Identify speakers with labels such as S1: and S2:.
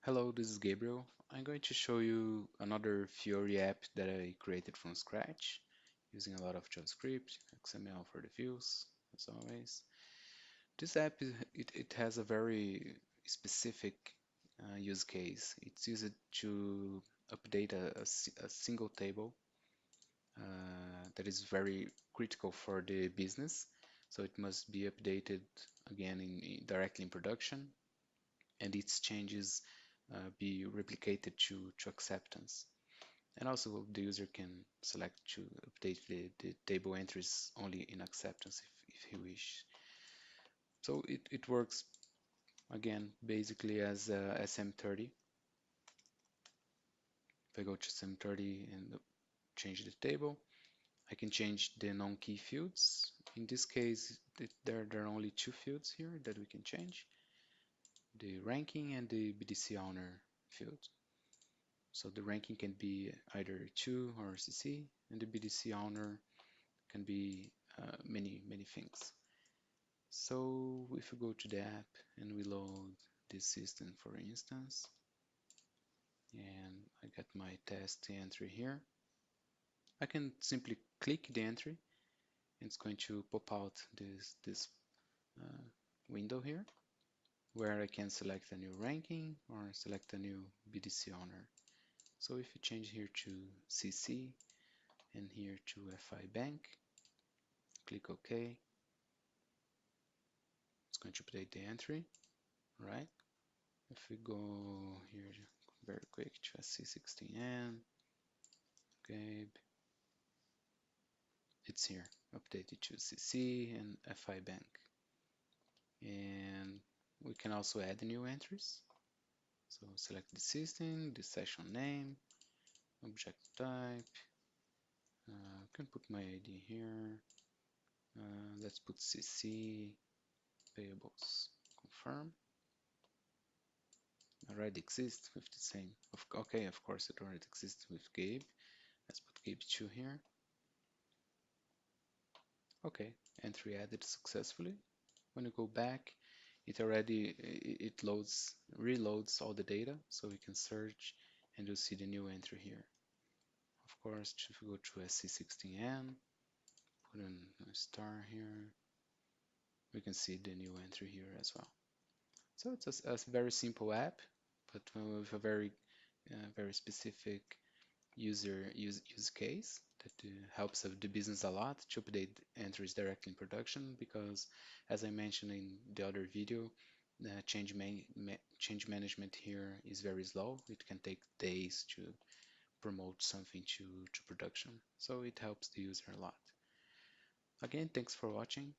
S1: Hello, this is Gabriel. I'm going to show you another Fiori app that I created from scratch using a lot of JavaScript, XML for the views, as always. This app it has a very specific use case. It's used to update a single table that is very critical for the business. So it must be updated again directly in production, and its changes be replicated to acceptance. And also the user can select to update the table entries only in acceptance if he wish. So it works again basically as SM30. If I go to SM30 and change the table, I can change the non-key fields. In this case, there are only two fields here that we can change, the ranking and the BDC owner field. So the ranking can be either 2 or CC, and the BDC owner can be many things. So if we go to the app and we load this system, for instance, and I got my test entry here, I can simply click the entry and it's going to pop out this uh, window here where I can select a new ranking or select a new BDC owner. So if you change here to CC and here to FI Bank, click OK, it's going to update the entry, right? If we go here very quick to SC16N, okay, it's here, updated to CC and FI Bank. And we can also add new entries. So select the system, the session name, object type. I can put my ID here. Let's put CC payables. Confirm. Already exists with the same. Okay, of course it already exists with Gabe. Let's put Gabe2 here. Okay, entry added successfully. When you go back, it reloads all the data, so we can search and you'll see the new entry here. Of course, if we go to SC16N, put in a star here, we can see the new entry here as well. So it's a very simple app, but with a very specific use case that helps the business a lot to update entries directly in production, because as I mentioned in the other video, change management here is very slow. It can take days to promote something to production, so it helps the user a lot. Again, thanks for watching.